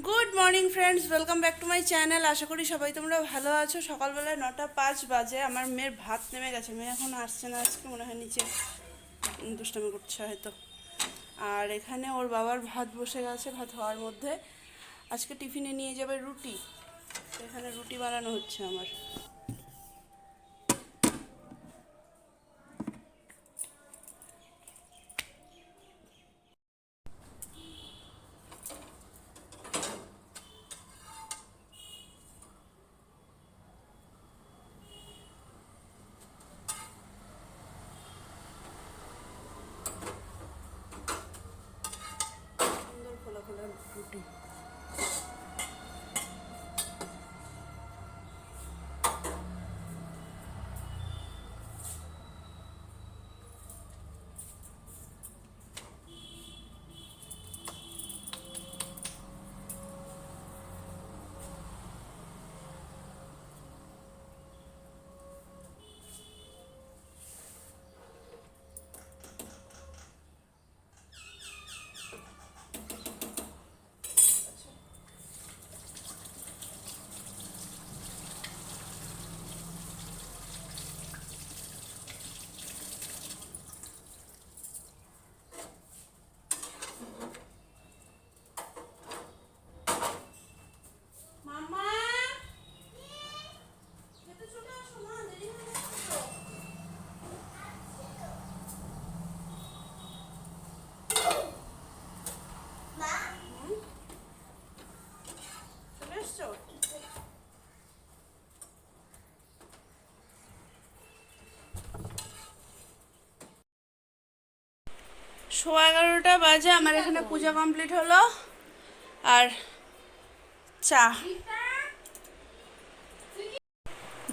Good morning friends, welcome back to my channel. আশা করি সবাই তোমরা ভালো আছো। সকালবেলায় 9:05 বাজে। আমার মেয়ের ভাত নেমে গেছে, মেয়ে এখন আসছে না, আজকে মনে হয় নিচে দুষ্টামি করছে হয়তো। আর এখানে ওর বাবার ভাত বসে গেছে, ভাত হওয়ার মধ্যে। আজকে টিফিনে নিয়ে যাবে রুটি, তো এখানে রুটি বানানো হচ্ছে আমার। সুন্দর ফোলা ফোলা রুটি। মামা খেতে চলে আসো, মা দেরি হয়ে যাচ্ছে তো। চলে এসছো? 11:15 বাজে। আমার এখানে পূজা কমপ্লিট হলো। আর চা।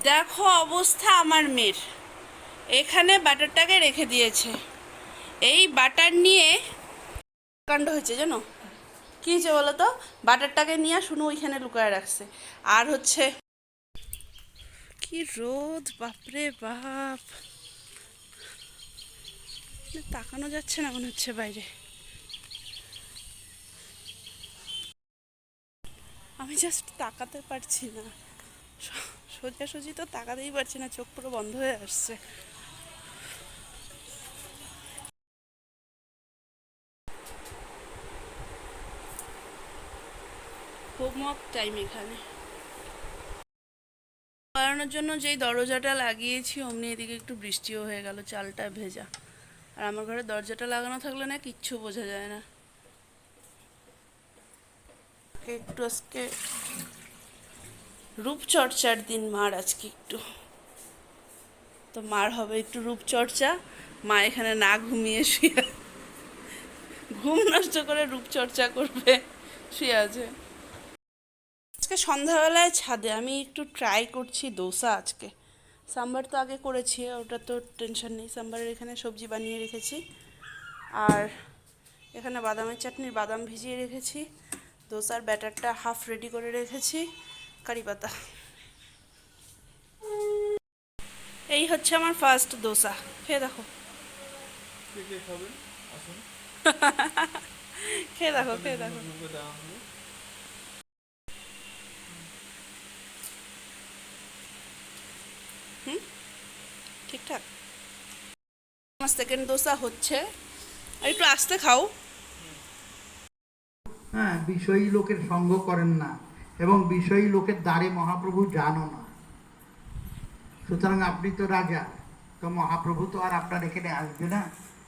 দেখো অবস্থা আমার মেয়ের, এখানে বাটারটাকে রেখে দিয়েছে। এই বাটার নিয়ে কাণ্ড হয়েছে জানো। কী হয়েছে বলো তো? বাটারটাকে নিয়ে শুনু ওইখানে লুকায় রাখছে। আর হচ্ছে কি রোদ, বাপরে বাপ, তাকানো যাচ্ছে না মনে হচ্ছে বাইরে। আমি জাস্ট তাকাতে পারছি না, সোজাসুজি তো তাকাতেই পারছি না, চোখ পুরো বন্ধ হয়ে আসছে। হোমওয়ার্ক টাইম এখানে বাড়ানোর জন্য যেই দরজাটা লাগিয়েছি অমনি এদিকে একটু বৃষ্টিও হয়ে গেল, চালটা ভেজা। আর আমার ঘরে দরজাটা লাগানো থাকলে না কিচ্ছু বোঝা যায় না। একটু আজকে রূপচর্চার দিন মার, আজকে একটু তো মার হবে একটু রূপচর্চা। মা এখানে না ঘুমিয়ে শুয়ে, ঘুম নষ্ট করে রূপচর্চা করবে, শুয়ে আছে। আজকে সন্ধ্যাবেলায় ছাদে আমি একটু ট্রাই করছি দোসা আজকে। সাম্বার তো আগে করেছি, ওটা তো টেনশন নেই। সাম্বারের এখানে সবজি বানিয়ে রেখেছি। আর এখানে বাদামের চাটনির বাদাম ভিজিয়ে রেখেছি। দোসার ব্যাটারটা হাফ রেডি করে রেখেছি। কারি পাতা। এই হচ্ছে আমার ফার্স্ট দোসা, খেয়ে দেখো। খেয়ে দেখো, খেয়ে দেখো। হুম, ঠিকঠাক। আমার সেকেন্ড দোসা হচ্ছে, আর একটু আস্তে খাও। হ্যাঁ, বিষয়ী লোকের সঙ্গ করেন না এবং বিষয়ী লোকের দ্বারে মহাপ্রভু জানো না। সুতরাং আপনি তো রাজা, তো মহাপ্রভু তো আর আপনার এখানে আসবে না।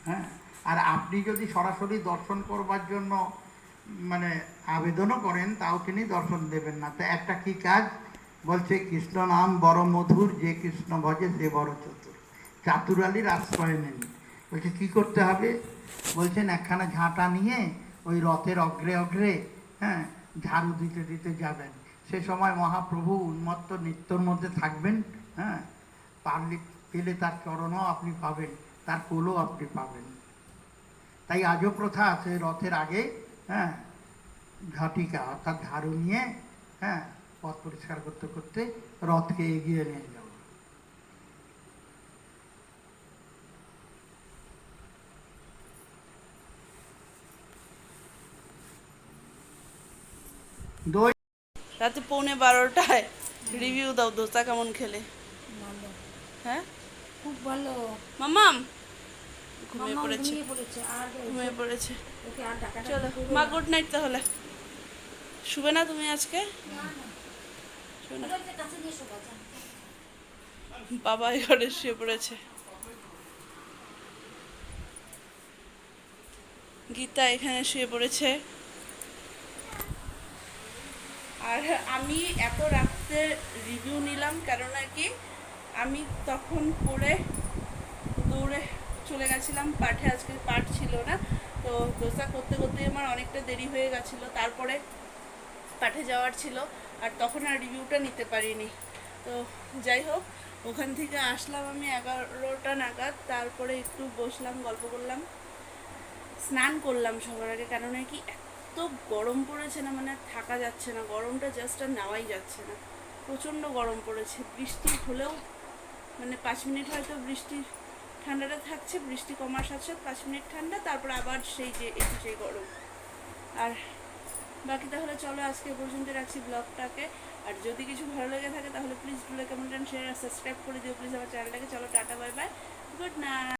হ্যাঁ, আর আপনি যদি সরাসরি দর্শন করবার জন্য মানে আবেদনও করেন, তাও তিনি দর্শন দেবেন না। তো একটা কি কাজ বলছে, কৃষ্ণ নাম বড় মধুর, যে কৃষ্ণ ভজে সে বড় চতুর। চাতুরালির আশ্রয় নেন। বলছে কি করতে হবে? বলছেন একখানা ঝাঁটা নিয়ে ওই রথের অগ্রে অগ্রে, হ্যাঁ, ঝাড়ু দিতে দিতে যাবেন। সে সময় মহাপ্রভু উন্মত্ত নৃত্যর মধ্যে থাকবেন। হ্যাঁ, পারলে পেলে তার চরণও আপনি পাবেন, তার কোলও আপনি পাবেন। তাই আজও প্রথা আছে, রথের আগে, হ্যাঁ, ঝটিকা অর্থাৎ ঝাড়ু নিয়ে, হ্যাঁ, পথ পরিষ্কার করতে করতে রথকে এগিয়ে নিয়ে যাওয়া। দই রাতে 11:45 রিভিউ দাও, দোসা কেমন খেলে? ভালো, হ্যাঁ খুব ভালো। মামাম ঘুমিয়ে মাম্মা পড়েছে, ঘুমিয়ে পড়েছে, আর ঘুমিয়ে পড়েছে। ওকে আর ডাকাটা চলো করো মা, না। গুড নাইট তাহলে। শুবে না তুমি আজকে? না, না, শুবে না? মোবাইলটা কাছে নিয়ে শোবা, যান। বাবা এই ঘরে শুয়ে পড়েছে। গীতা এখানে শুয়ে পড়েছে। আর আমি এত রাত্রে রিভিউ নিলাম কারণ আর কি আমি তখন পড়ে দৌড়ে চলে গেছিলাম পাঠে, আজকে পাঠ ছিল না। তো দোসা করতে করতে আমার অনেকটা দেরি হয়ে গেছিলো, তারপরে পাঠে যাওয়ার ছিল, আর তখন আর রিভিউটা নিতে পারিনি। তো যাই হোক, ওখান থেকে আসলাম আমি 11টা নাগাদ, তারপরে একটু বসলাম, গল্প করলাম, স্নান করলাম সবার আগে। কারণ কি এত গরম পড়েছে না, মানে আর থাকা যাচ্ছে না, গরমটা জাস্ট আর নেওয়াই যাচ্ছে না, প্রচণ্ড গরম পড়েছে। বৃষ্টি হলেও মানে 5 মিনিট হয়তো বৃষ্টি ঠান্ডাটা থাকছে, বৃষ্টি কমার সাথে সাথে 5 মিনিট ঠান্ডা, তারপর আবার সেই যে একটু সেই গরম। আর বাকি তাহলে চলো আজকে এ পর্যন্ত রাখছি ব্লগটাকে। আর যদি কিছু ভালো লেগে থাকে তাহলে please do like, comment and share আর সাবস্ক্রাইব করে দিও প্লিজ আমার চ্যানেলটাকে। চলো ta-ta, bye bye, good night.